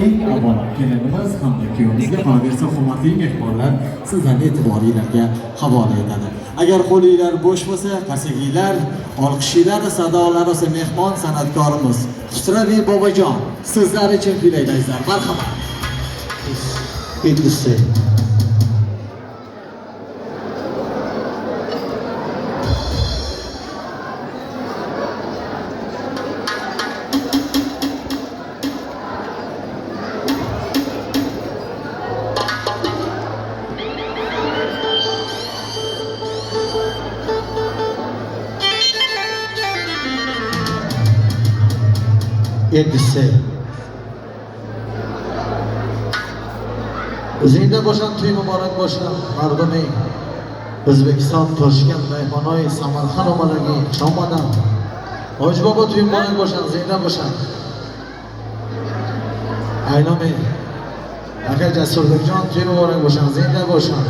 eng avvalo kelinimiz hamda kuyovimizga qolaversa hurmatli mehmonlar sizlarni e'tiboringlarga havola etadi. Agar qo'linglar bo'sh bo'lsa, qarsakinglar, olqishinglar, sadolari bo'lsa mehmon san'atkorimiz Xusraviy Bobojon sizlar uchun kuylaydilar. Marhamat. Bittisi. Yedisi. Zinda boşan to'y muborak bo'lsin mardumi O'zbekiston Toshkent mehmonoi Samarqand omalagi Shomadan Hoji bobo to'y muborak bo'lsin zinda bo'lsin Aylami aka Jasurbekjon to'y muborak bo'lsin zinda bo'lsin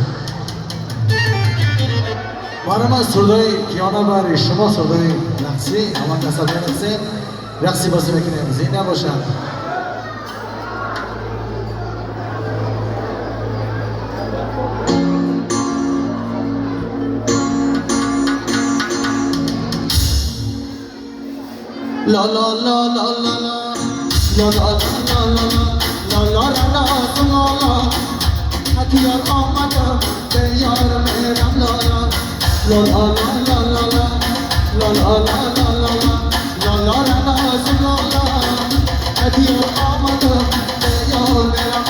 Marama Surday Kiyona bari Shimo Surday Laqsi Aman Kasabiyanisi Yaxshi bo'lsin ekan zinda bo'lsin La la la la la la la la la la la la la la Hatiyar ağmadı Deyar meram la la La la la la la la la la la la la la la la la la Hatiyar ağmadı Deyar meram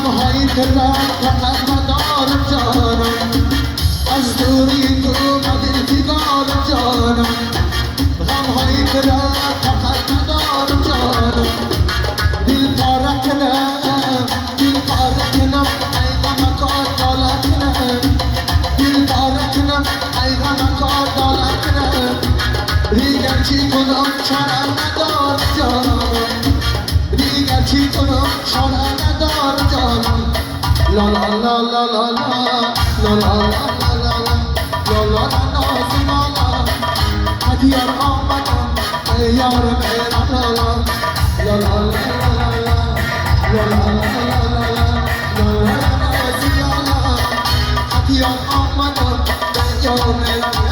غمهای دلم فقط ندارم جانم از دوری تو دل فگارم جانم غمهای دلم فقط ندارم جانم دل پاره کنم ای غم کار دالا کنم دل پاره کنم ای غم کار دالا کنم دیگر چی کنم چاره ندارم جانم دیگر چی کنم چاره ندارم جانم La la la la la la la la la la la la la Hadiyar ağmadan yar meram la la La la la la la la la la la la Hadiyar ağmadan yar meram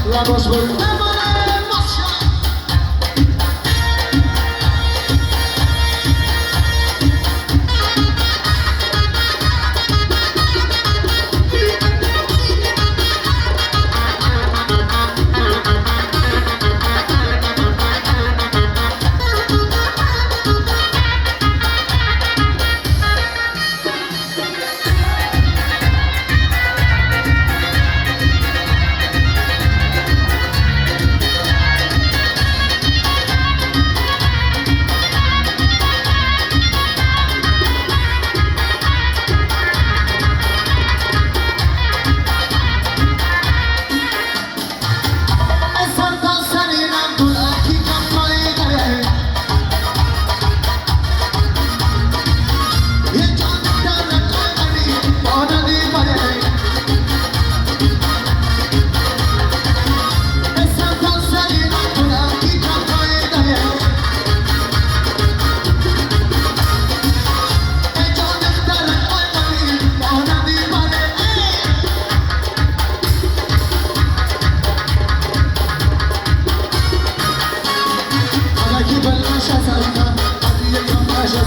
La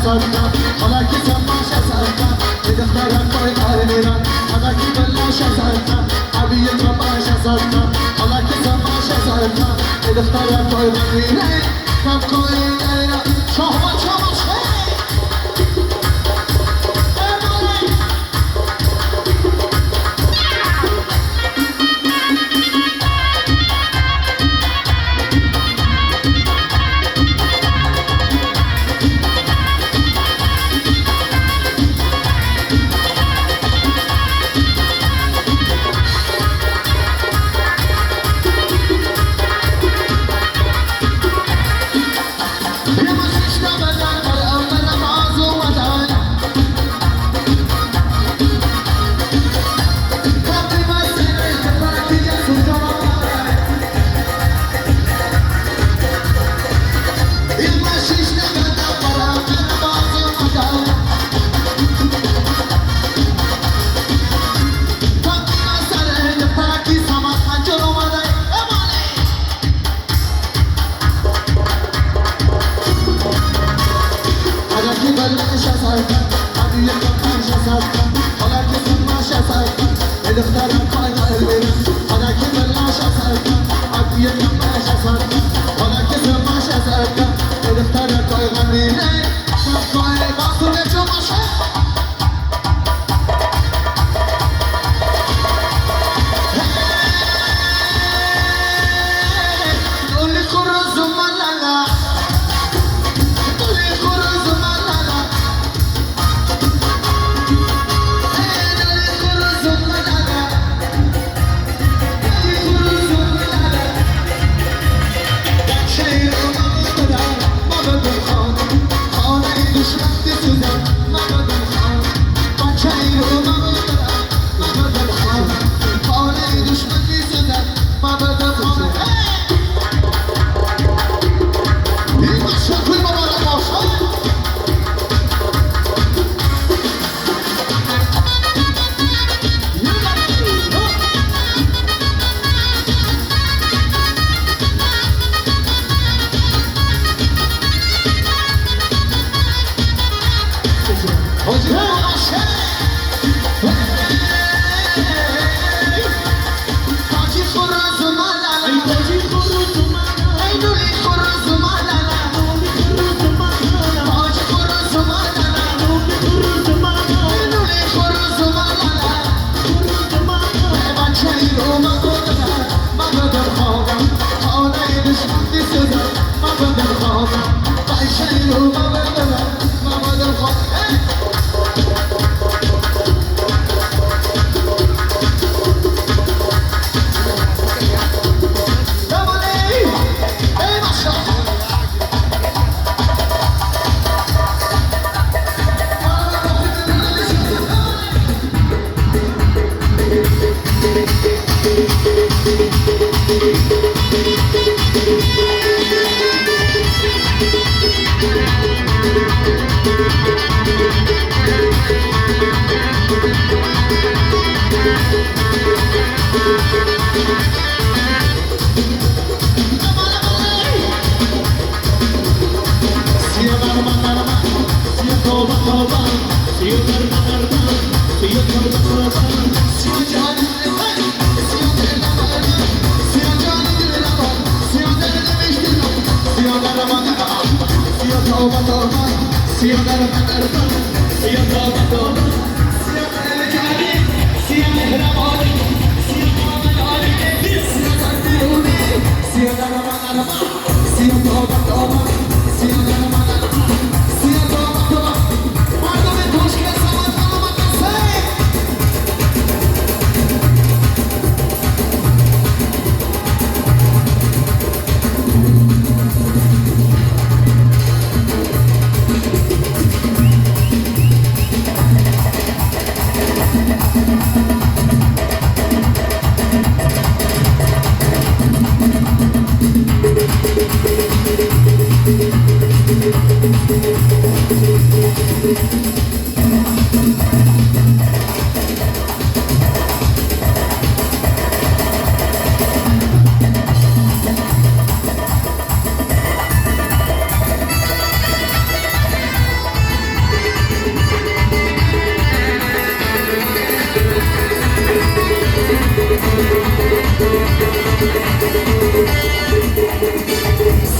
صدقة حالا که سماش صدقة ادخترم پای قلبیرم حالا که بلاش صدقة حبیب باش صدقة حالا که سماش صدقة ادخترم پای قلبیرم کم کوی اینا شما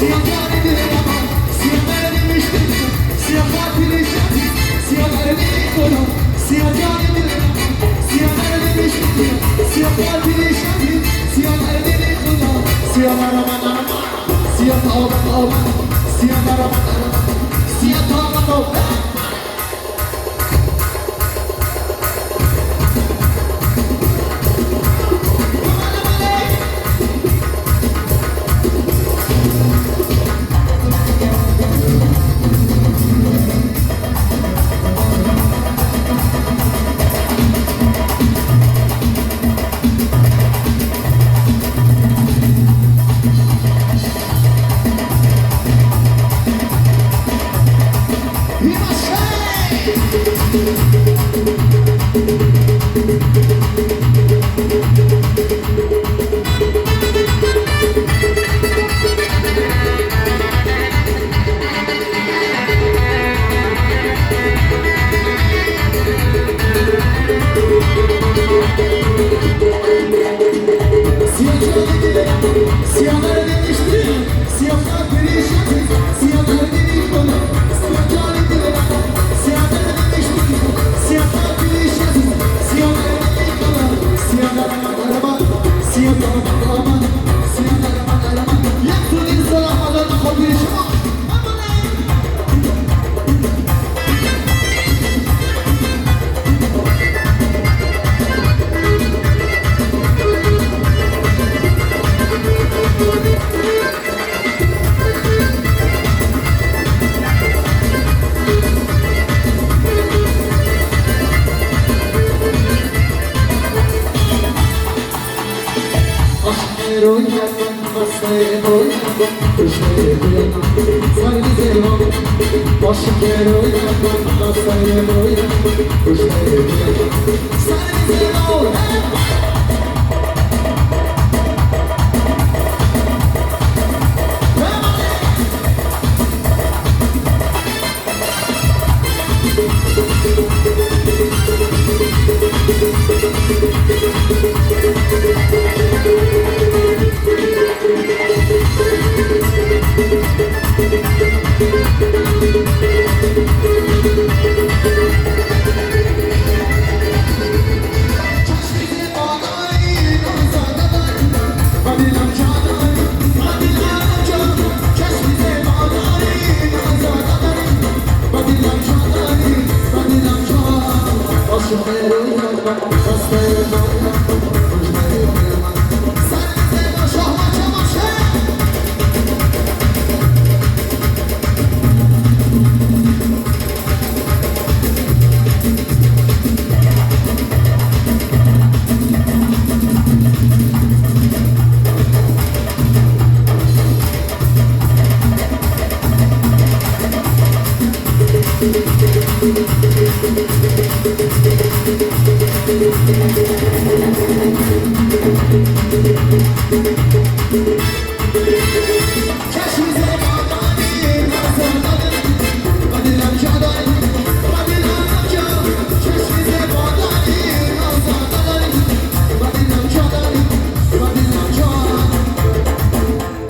سیاه جانی دلم سیاه مردی مشتیم سیاه خاطری شدی سیاه مردی کنم سیاه جانی دلم سیاه مردی مشتیم سیاه خاطری شدی سیاه مردی کنم سیاه مرا سیاه تابا سیاه مرا سیاه تابا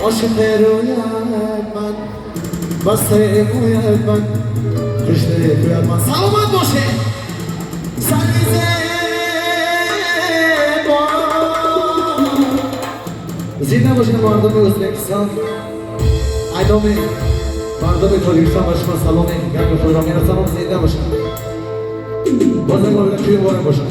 عاشق رویت من بسته مویت من کشته رویت من سلامت باشه سریزه با زنده باشه مردم ازبکستان ایدام مردم تاجیکستان باشه من سلام گرم خود را میرسانم زنده باشه بازم باید توی باره باشه